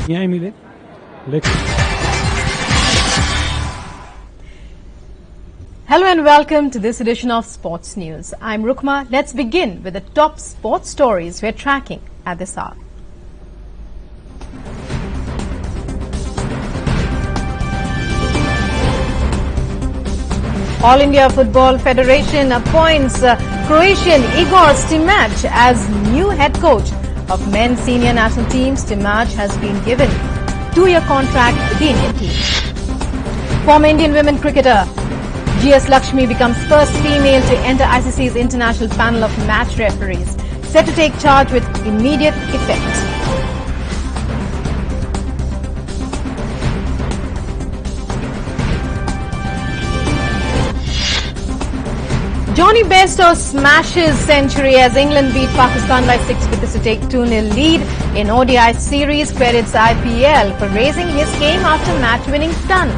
न्याय मिले, लेकिन Hello and welcome to this edition of Sports News. I'm Rukma. Let's begin with the top sports stories we're tracking at this hour. All India Football Federation appoints Croatian Igor Stimac as new head coach of men's senior national team. Stimac has been given a 2-year contract with the Indian team. Former Indian women cricketer GS Lakshmi becomes first female to enter ICC's international panel of match referees, set to take charge with immediate effect. Johnny Bairstow smashes century as England beat Pakistan by 6 wickets to take 2-0 lead in ODI series. Credits IPL for raising his game after match-winning stun.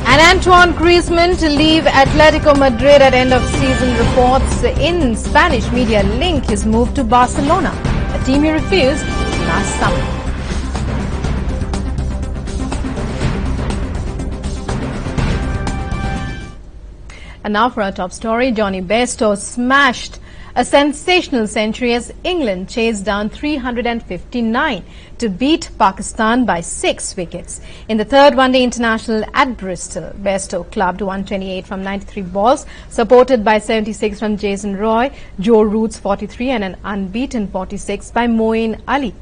And Antoine Griezmann to leave Atletico Madrid at end of season. Reports in Spanish media link his move to Barcelona, a team he refused last summer. And now for our top story, Johnny Bairstow smashed a sensational century as England chased down 359 to beat Pakistan by 6 wickets. In the third one-day international at Bristol, Bairstow clubbed 128 from 93 balls, supported by 76 from Jason Roy, Joe Root's 43 and an unbeaten 46 by Moeen Ali.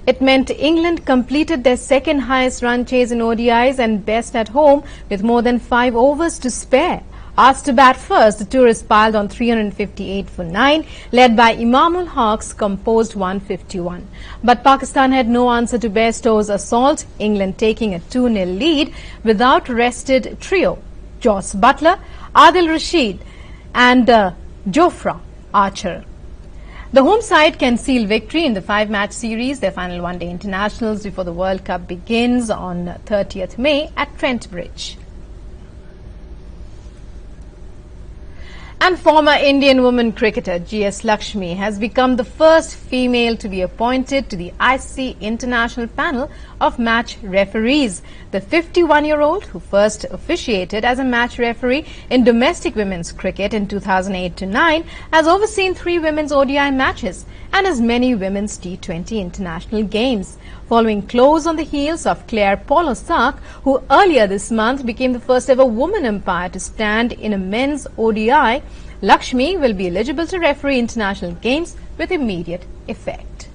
It meant England completed their second highest run chase in ODIs and best at home with more than 5 overs to spare. Asked to bat first, the tourists piled on 358 for 9, led by Imamul Haq's composed 151. But Pakistan had no answer to Bairstow's assault, England taking a 2-0 lead without rested trio, Jos Buttler, Adil Rashid and Jofra Archer. The home side can seal victory in the 5-match series, their final one-day internationals before the World Cup begins on 30th May at Trent Bridge. And former Indian woman cricketer GS Lakshmi has become the first female to be appointed to the ICC International Panel of Match Referees. The 51-year-old, who first officiated as a match referee in domestic women's cricket in 2008-9, has overseen 3 women's ODI matches and as many women's T20 international games, following close on the heels of Claire Polosak, who earlier this month became the first ever woman umpire to stand in a men's ODI. Lakshmi will be eligible to referee international games with immediate effect.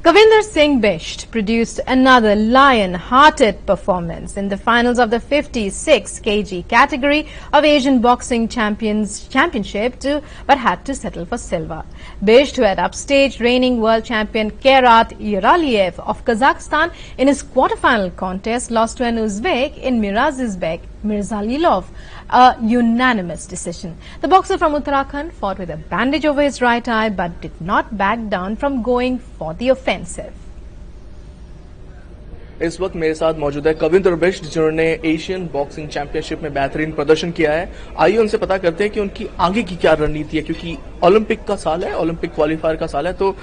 Kavinder Singh Bisht produced another lion-hearted performance in the finals of the 56 kg category of Asian Boxing Championship but had to settle for silver. Bisht, who had upstaged reigning world champion Kairat Yaraliev of Kazakhstan in his quarterfinal contest, lost to an Uzbek in Mirazizbek Mirzalilov, a unanimous decision. The boxer from Uttarakhand fought with a bandage over his right eye but did not back down from going for the offensive. इस वक्त मेरे साथ मौजूद है कविंदर बिष्ट, जिन्होंने Asian boxing championship में बेहतरीन प्रदर्शन किया है। आइए उनसे पता करते हैं कि उनकी आगे की क्या रणनीति है, क्योंकि ओलंपिक का साल है, ओलंपिक क्वालिफायर का साल है, तो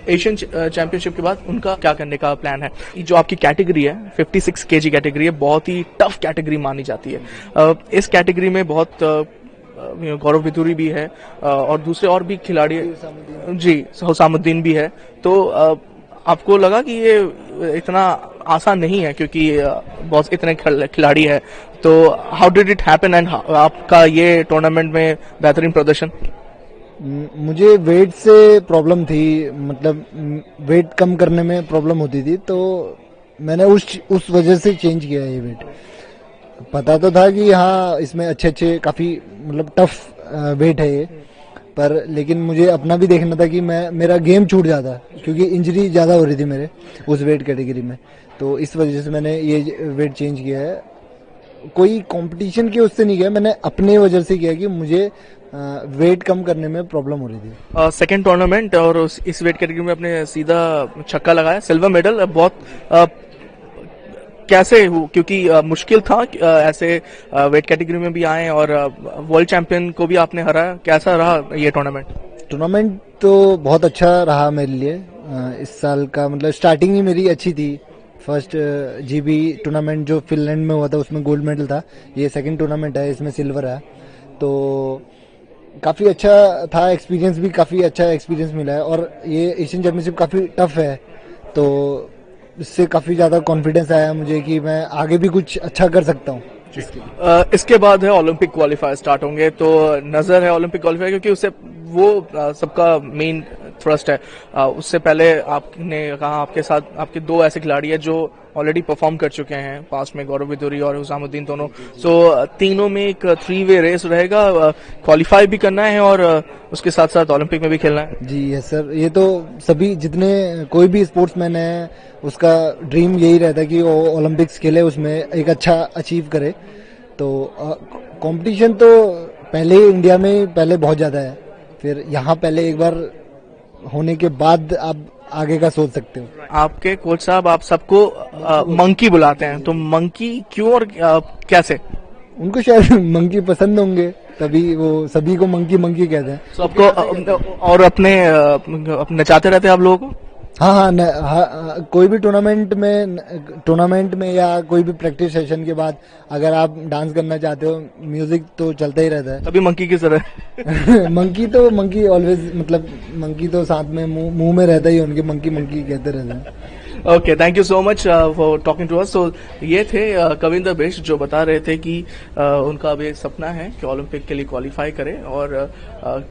एशियन चैंपियनशिप के बाद उनका क्या करने का प्लान है। जो आपकी कैटेगरी है 56 केजी कैटेगरी है, बहुत ही टफ कैटेगरी मानी जाती है। इस कैटेगरी में बहुत गौरव बितूरी भी है और दूसरे और भी खिलाड़ी जी, हुसामुद्दीन भी है। तो आपको लगा कि ये इतना आसान नहीं है क्योंकि बहुत इतने खिलाड़ी है, तो how did it happen and आपका ये टूर्नामेंट में बेहतरीन प्रदर्शन? मुझे वेट से प्रॉब्लम थी, मतलब वेट कम करने में प्रॉब्लम होती थी, तो मैंने उस वजह से चेंज किया ये वेट। पता तो था कि हाँ इसमें अच्छे काफी मतलब टफ वेट है ये, पर लेकिन मुझे अपना भी देखना था कि मेरा गेम छूट जाता क्योंकि इंजरी ज्यादा हो रही थी मेरे उस वेट कैटेगरी में, तो इस वजह से मैंने ये वेट चेंज किया है। कोई कंपटीशन के उससे नहीं किया, मैंने अपने वजह से किया कि मुझे वेट कम करने में प्रॉब्लम हो रही थी। सेकंड टूर्नामेंट और इस वेट कैटेगरी में आपने सीधा छक्का लगाया, सिल्वर मेडल। बहुत कैसे हो, क्योंकि मुश्किल था ऐसे वेट कैटेगरी में भी आए और वर्ल्ड चैंपियन को भी आपने हराया, कैसा रहा ये टूर्नामेंट? टूर्नामेंट तो बहुत अच्छा रहा मेरे लिए। इस साल का मतलब स्टार्टिंग ही मेरी अच्छी थी। फर्स्ट जीबी टूर्नामेंट जो फिनलैंड में हुआ था उसमें गोल्ड मेडल था। ये सेकंड टूर्नामेंट है, इसमें सिल्वर है। तो काफ़ी अच्छा था, एक्सपीरियंस भी काफ़ी अच्छा एक्सपीरियंस मिला है। और ये एशियन चैंपियनशिप काफ़ी टफ है, तो इससे काफ़ी ज़्यादा कॉन्फिडेंस आया मुझे कि मैं आगे भी कुछ अच्छा कर सकता हूँ। इसके बाद है ओलंपिक क्वालिफायर स्टार्ट होंगे, तो नजर है ओलंपिक क्वालिफायर, क्योंकि उससे वो सबका मेन थ्रस्ट है। उससे पहले आपने कहा आपके साथ आपके दो ऐसे खिलाड़ी हैं जो ऑलरेडी परफॉर्म कर चुके हैं पास्ट में, गौरव विदुरी और हुसामुद्दीन दोनों। सो तीनों में एक 3-वे रेस रहेगा, क्वालिफाई भी करना है और उसके साथ साथ ओलंपिक में भी खेलना है। जी यस सर, ये तो सभी जितने कोई भी स्पोर्ट्समैन है उसका ड्रीम यही रहता है कि वो ओलंपिक्स खेले, उसमें एक अच्छा अचीव करे। तो कंपटीशन तो पहले ही इंडिया में पहले बहुत ज़्यादा है, फिर यहाँ पहले एक बार होने के बाद आप आगे का सोच सकते हो। आपके कोच साहब आप सबको मंकी बुलाते हैं, तो मंकी क्यों और कैसे? उनको शायद मंकी पसंद होंगे, तभी वो सभी को मंकी मंकी कहते हैं। तो आपको और अपने नचाते रहते हैं आप लोगों को? हाँ, कोई भी टूर्नामेंट में या कोई भी प्रैक्टिस सेशन के बाद अगर आप डांस करना चाहते हो, म्यूजिक तो चलता ही रहता है। अभी मंकी की तरह मंकी ऑलवेज, मतलब मंकी तो साथ में मुंह में रहता ही, उनके मंकी मंकी कहते रहते हैं। Okay, thank you so much for talking to us. So ये थे कविंदर बिष्ट, जो बता रहे थे कि उनका अब एक सपना है कि ओलंपिक के लिए क्वालिफाई करें और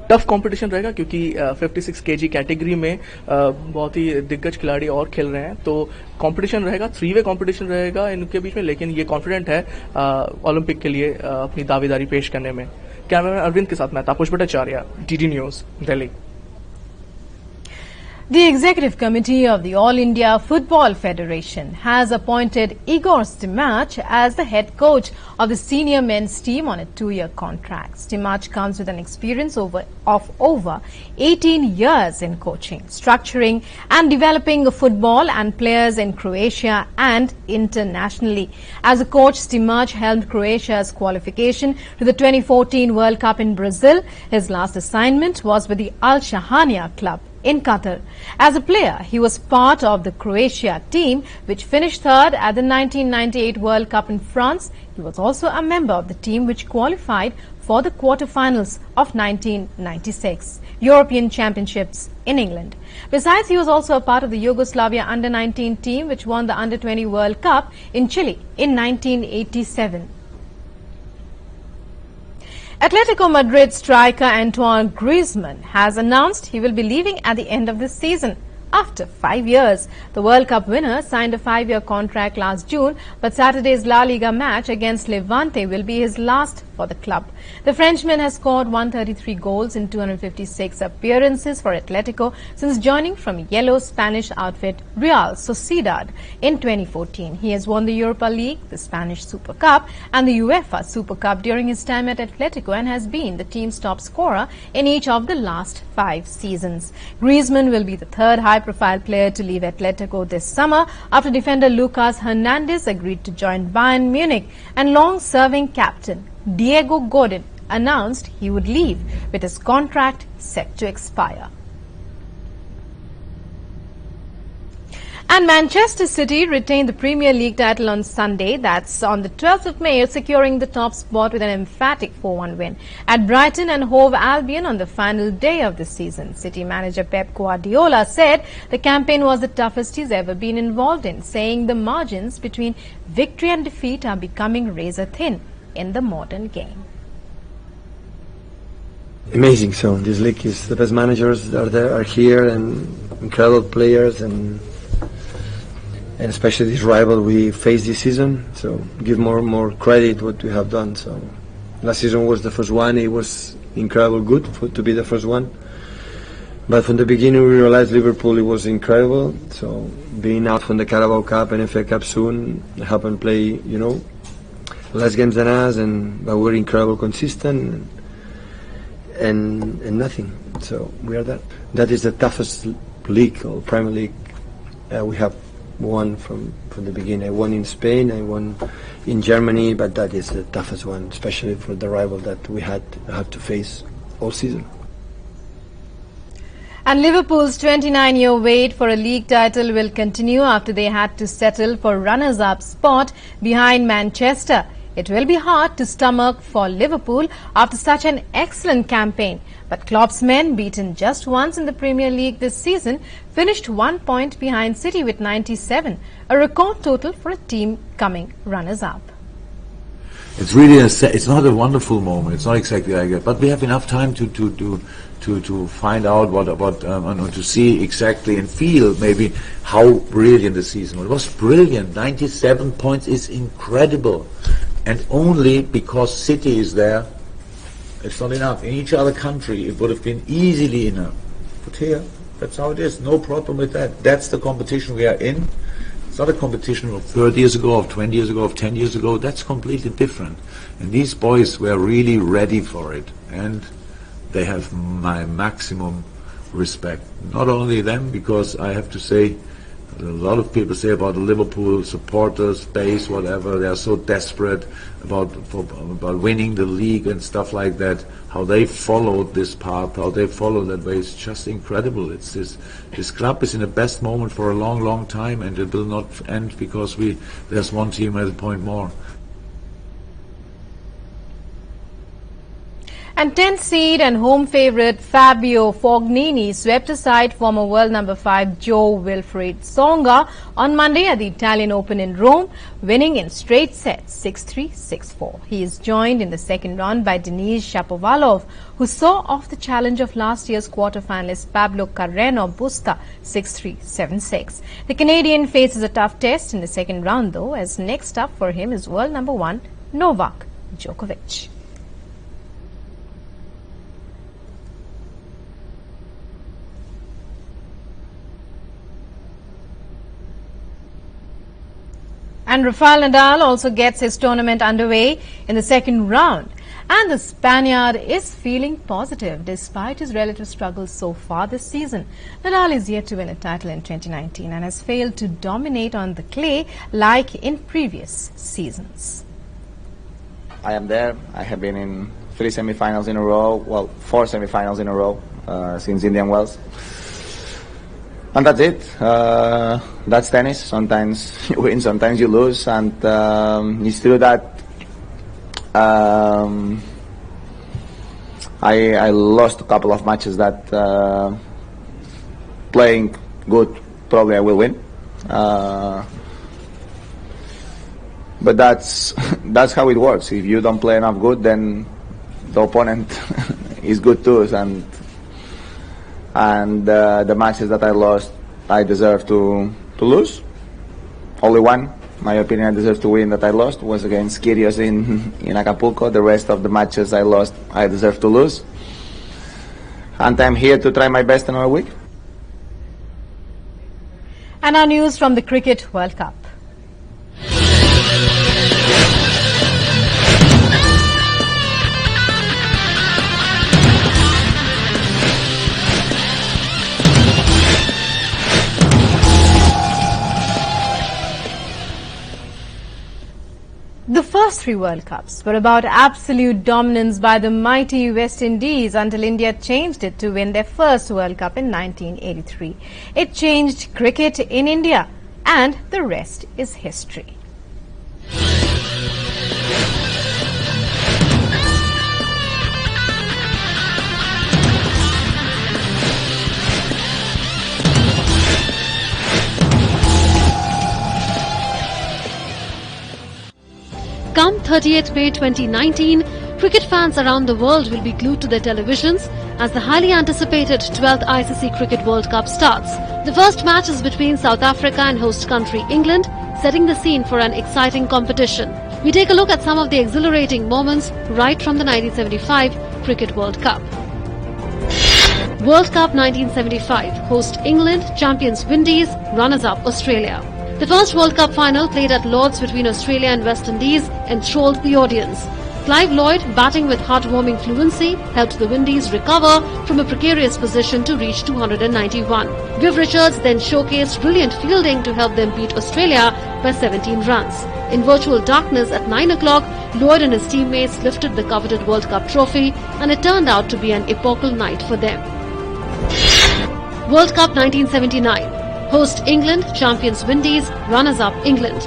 टफ कंपटीशन रहेगा, क्योंकि 56 केजी कैटेगरी में बहुत ही दिग्गज खिलाड़ी और खेल रहे हैं। तो कंपटीशन रहेगा, 3-वे कंपटीशन रहेगा इनके बीच में, लेकिन ये कॉन्फिडेंट है ओलंपिक के लिए अपनी दावेदारी पेश करने में। कैमरामैन अरविंद के साथ मैं Tapas Bhattacharya, DD news, Delhi. The Executive Committee of the All India Football Federation has appointed Igor Stimac as the head coach of the senior men's team on a 2-year contract. Stimac comes with an experience of over 18 years in coaching, structuring and developing football and players in Croatia and internationally. As a coach, Stimac helped Croatia's qualification to the 2014 World Cup in Brazil. His last assignment was with the Al Shahania club in Qatar. As a player, he was part of the Croatia team, which finished third at the 1998 World Cup in France. He was also a member of the team which qualified for the quarterfinals of 1996 European Championships in England. Besides, he was also a part of the Yugoslavia Under-19 team, which won the Under-20 World Cup in Chile in 1987. Atletico Madrid striker Antoine Griezmann has announced he will be leaving at the end of this season. After 5 years, the World Cup winner signed a 5-year contract last June, but Saturday's La Liga match against Levante will be his last for the club. The Frenchman has scored 133 goals in 256 appearances for Atletico since joining from yellow Spanish outfit Real Sociedad in 2014. He has won the Europa League, the Spanish Super Cup and the UEFA Super Cup during his time at Atletico and has been the team's top scorer in each of the last 5 seasons. Griezmann will be the third high-profile player to leave Atletico this summer after defender Lucas Hernandez agreed to join Bayern Munich and long-serving captain Diego Godin announced he would leave with his contract set to expire. And Manchester City retained the Premier League title on Sunday, that's on the 12th of May, securing the top spot with an emphatic 4-1 win at Brighton and Hove Albion on the final day of the season. City manager Pep Guardiola said the campaign was the toughest he's ever been involved in, saying the margins between victory and defeat are becoming razor thin in the modern game. Amazing. So this league is the best managers are here and incredible players and especially this rival we face this season. So give more credit what we have done. So last season was the first one. It was incredible good to be the first one. But from the beginning we realized Liverpool, it was incredible. So being out from the Carabao Cup and FA Cup soon, help and play, less games than us, but we're incredible consistent and nothing. So we are that. That is the toughest league or Premier League we have won from the beginning. I won in Spain, I won in Germany, but that is the toughest one, especially for the rival that we have to face all season. And Liverpool's 29-year wait for a league title will continue after they had to settle for runners-up spot behind Manchester. It will be hard to stomach for Liverpool after such an excellent campaign. But Klopp's men, beaten just once in the Premier League this season, finished 1 point behind City with 97, a record total for a team coming runners-up. It's really it's not a wonderful moment. It's not exactly like that, but we have enough time to find out and to see exactly and feel maybe how brilliant the season was. It was brilliant. 97 points is incredible, and only because City is there, it's not enough. In each other country, it would have been easily enough. But here, that's how it is. No problem with that. That's the competition we are in. It's not a competition of 30 years ago, of 20 years ago, of 10 years ago. That's completely different. And these boys were really ready for it. And they have my maximum respect. Not only them, because I have to say, a lot of people say about the Liverpool supporters, base, whatever, they are so desperate about winning the league and stuff like that. How they followed this path, how they follow that way, it's just incredible. It's this club is in the best moment for a long, long time, and it will not end because there's one team at a point more. And 10th seed and home favourite Fabio Fognini swept aside former world number 5 Jo-Wilfried Tsonga on Monday at the Italian Open in Rome, winning in straight sets 6-3, 6-4. He is joined in the second round by Denis Shapovalov, who saw off the challenge of last year's quarter-finalist Pablo Carreño Busta 6-3, 7-6. The Canadian faces a tough test in the second round, though, as next up for him is world number 1 Novak Djokovic. And Rafael Nadal also gets his tournament underway in the second round. And the Spaniard is feeling positive despite his relative struggles so far this season. Nadal is yet to win a title in 2019 and has failed to dominate on the clay like in previous seasons. I am there. I have been in 3 semi-finals in a row, well, 4 semi-finals in a row since Indian Wells. And that's it. That's tennis. Sometimes you win, sometimes you lose, and it's true that I lost a couple of matches that playing good, probably I will win. But that's how it works. If you don't play enough good, then the opponent is good too, and the matches that I lost, I deserve to lose. Only one, my opinion, I deserve to win that I lost was against Kyrgios in Acapulco. The rest of the matches I lost, I deserve to lose. And I'm here to try my best another week. And our news from the Cricket World Cup. The first 3 World Cups were about absolute dominance by the mighty West Indies until India changed it to win their first World Cup in 1983. It changed cricket in India, and the rest is history. Come 30th May 2019, cricket fans around the world will be glued to their televisions as the highly anticipated 12th ICC Cricket World Cup starts. The first match is between South Africa and host country England, setting the scene for an exciting competition. We take a look at some of the exhilarating moments right from the 1975 Cricket World Cup. World Cup 1975, host England, champions Windies, runners-up Australia. The first World Cup final played at Lord's between Australia and West Indies enthralled the audience. Clive Lloyd, batting with heartwarming fluency, helped the Windies recover from a precarious position to reach 291. Viv Richards then showcased brilliant fielding to help them beat Australia by 17 runs. In virtual darkness at 9 o'clock, Lloyd and his teammates lifted the coveted World Cup trophy, and it turned out to be an epochal night for them. World Cup 1979. Host England, champions Windies, runners-up England.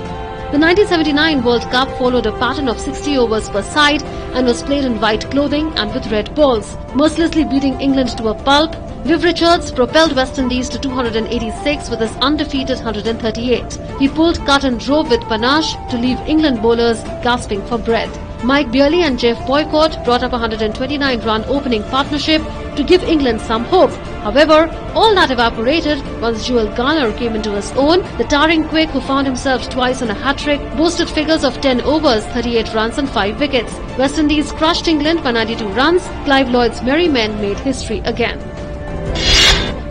The 1979 World Cup followed a pattern of 60 overs per side and was played in white clothing and with red balls. Mercilessly beating England to a pulp, Viv Richards propelled West Indies to 286 with his undefeated 138. He pulled, cut and drove with panache to leave England bowlers gasping for breath. Mike Beerley and Jeff Boycott brought up a 129-run opening partnership to give England some hope. However, all that evaporated once Joel Garner came into his own. The towering quick, who found himself twice on a hat-trick, boasted figures of 10 overs, 38 runs and 5 wickets. West Indies crushed England by 92 runs. Clive Lloyd's merry men made history again.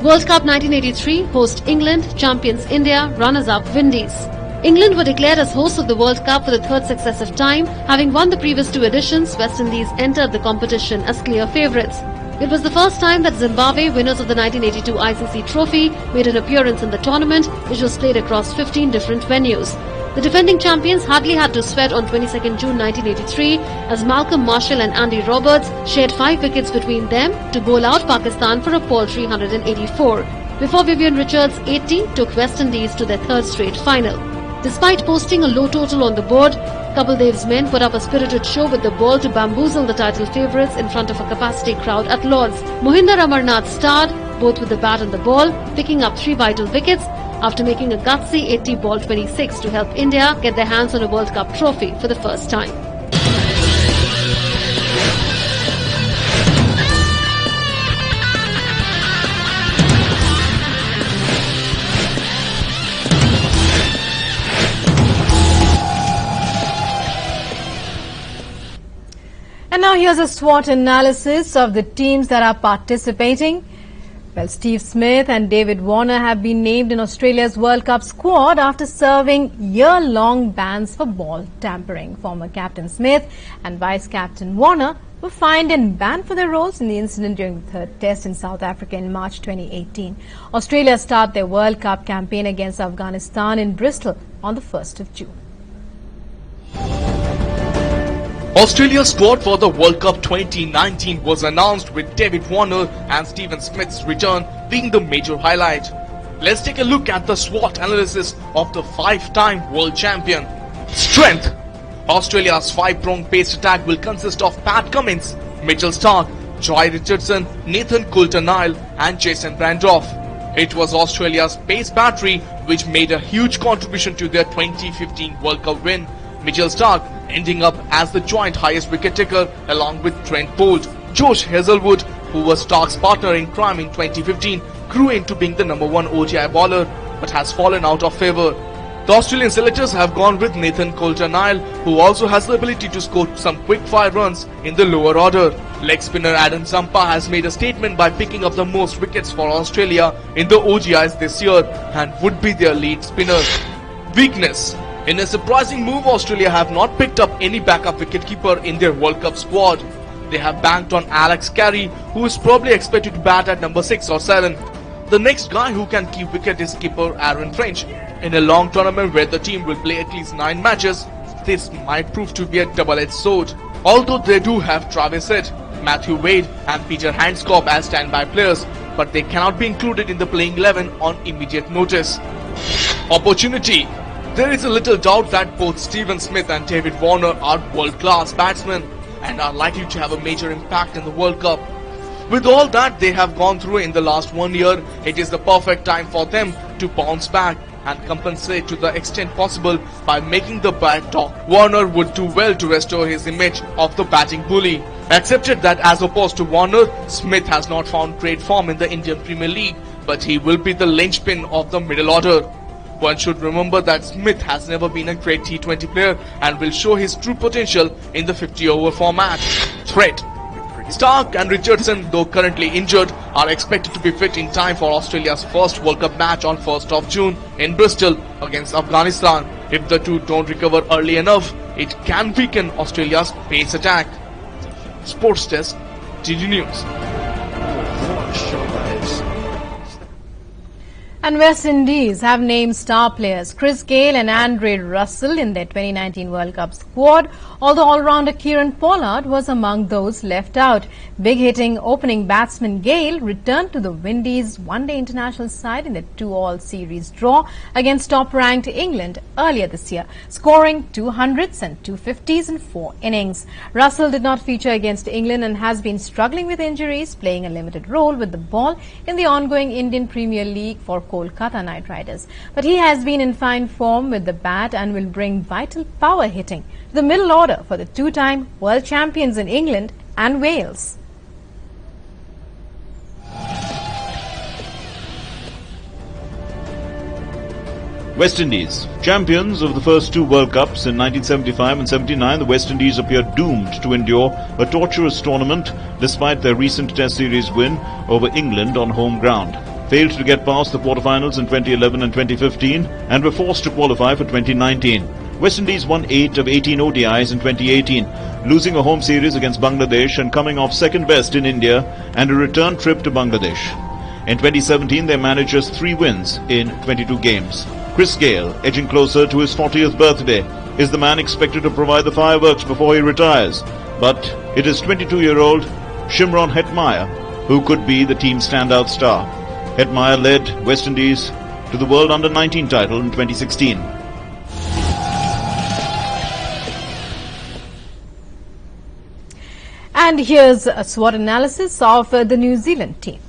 World Cup 1983, host England, champions India, runners-up Windies. England were declared as hosts of the World Cup for the third successive time. Having won the previous two editions, West Indies entered the competition as clear favourites. It was the first time that Zimbabwe, winners of the 1982 ICC trophy, made an appearance in the tournament, which was played across 15 different venues. The defending champions hardly had to sweat on 22nd June 1983 as Malcolm Marshall and Andy Roberts shared 5 wickets between them to bowl out Pakistan for a paltry 184, before Vivian Richards' 80 took West Indies to their third straight final. Despite posting a low total on the board, Kapil Dev's men put up a spirited show with the ball to bamboozle the title favourites in front of a capacity crowd at Lord's. Mohinder Amarnath starred, both with the bat and the ball, picking up 3 vital wickets after making a gutsy 80 ball 26 to help India get their hands on a World Cup trophy for the first time. And now here's a SWOT analysis of the teams that are participating. Well, Steve Smith and David Warner have been named in Australia's World Cup squad after serving year-long bans for ball tampering. Former captain Smith and vice-captain Warner were fined and banned for their roles in the incident during the third test in South Africa in March 2018. Australia start their World Cup campaign against Afghanistan in Bristol on the 1st of June. Australia's squad for the World Cup 2019 was announced with David Warner and Stephen Smith's return being the major highlight. Let's take a look at the SWOT analysis of the 5-time world champion. Strength. Australia's 5-pronged paced attack will consist of Pat Cummins, Mitchell Starc, Joy Richardson, Nathan Coulter-Nile and Jason Brandorf. It was Australia's pace battery which made a huge contribution to their 2015 World Cup win. Mitchell Starc ending up as the joint highest wicket taker along with Trent Boult. Josh Hazlewood, who was Starc's partner in crime in 2015, grew into being the #1 ODI bowler but has fallen out of favour. The Australian selectors have gone with Nathan Coulter-Nile, who also has the ability to score some quick-fire runs in the lower order. Leg spinner Adam Zampa has made a statement by picking up the most wickets for Australia in the ODIs this year and would be their lead spinner. Weakness. In a surprising move, Australia have not picked up any backup wicketkeeper in their World Cup squad. They have banked on Alex Carey, who is probably expected to bat at number 6 or 7. The next guy who can keep wicket is skipper Aaron Finch. In a long tournament where the team will play at least 9 matches, this might prove to be a double-edged sword. Although they do have Travis Head, Matthew Wade and Peter Handscomb as standby players, but they cannot be included in the playing 11 on immediate notice. Opportunity. There is a little doubt that both Stephen Smith and David Warner are world-class batsmen and are likely to have a major impact in the World Cup. With all that they have gone through in the last 1 year, it is the perfect time for them to bounce back and compensate to the extent possible by making the bat talk. Warner would do well to restore his image of the batting bully. Accepted that as opposed to Warner, Smith has not found great form in the Indian Premier League, but he will be the linchpin of the middle order. One should remember that Smith has never been a great T20 player and will show his true potential in the 50-over format. Threat. Starc and Richardson, though currently injured, are expected to be fit in time for Australia's first World Cup match on 1st of June in Bristol against Afghanistan. If the two don't recover early enough, It can weaken Australia's pace attack. Sports Desk, DD News. And West Indies have named star players Chris Gayle and Andre Russell in their 2019 World Cup squad, although all-rounder Kieran Pollard was among those left out. Big-hitting opening batsman Gayle returned to the Windies one-day international side in the 2-all series draw against top-ranked England earlier this year, scoring 200s and 250s in 4 innings. Russell did not feature against England and has been struggling with injuries, playing a limited role with the ball in the ongoing Indian Premier League for Kolkata Knight Riders. But he has been in fine form with the bat and will bring vital power hitting to the middle order for the two-time world champions in England and Wales. West Indies. Champions of the first 2 World Cups in 1975 and 79, the West Indies appear doomed to endure a torturous tournament despite their recent Test Series win over England on home ground. Failed to get past the quarterfinals in 2011 and 2015 and were forced to qualify for 2019. West Indies won 8 of 18 ODIs in 2018, losing a home series against Bangladesh and coming off second best in India and a return trip to Bangladesh. In 2017, they managed just 3 wins in 22 games. Chris Gayle, edging closer to his 40th birthday, is the man expected to provide the fireworks before he retires. But it is 22-year-old Shimron Hetmyer who could be the team's standout star. Hetmyer led West Indies to the World Under-19 title in 2016. And here's a SWOT analysis of the New Zealand team.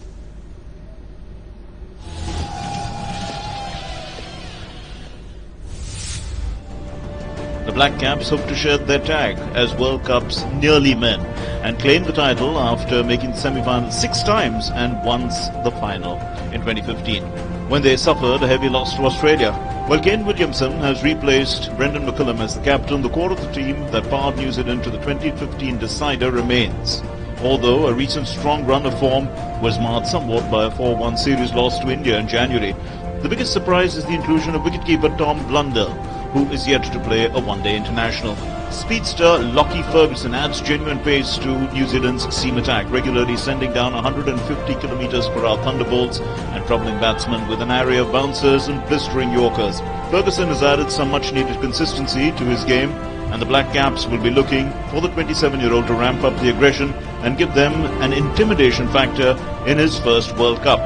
The Black Caps hope to shed their tag as World Cup's nearly men and claim the title after making the semi-final 6 times and once the final in 2015, when they suffered a heavy loss to Australia. While Kane Williamson has replaced Brendan McCullum as the captain, the core of the team that powered New Zealand to the 2015 decider remains. Although a recent strong run of form was marred somewhat by a 4-1 series loss to India in January, the biggest surprise is the inclusion of wicketkeeper Tom Blundell, who is yet to play a one-day international. Speedster Lockie Ferguson adds genuine pace to New Zealand's seam attack, regularly sending down 150 km/h thunderbolts and troubling batsmen with an array of bouncers and blistering yorkers. Ferguson has added some much-needed consistency to his game, and the Black Caps will be looking for the 27-year-old to ramp up the aggression and give them an intimidation factor in his first World Cup.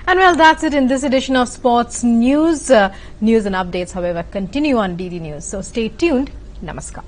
And well, that's it in this edition of Sports News. News and updates, however, continue on DD News. So stay tuned. Namaskar.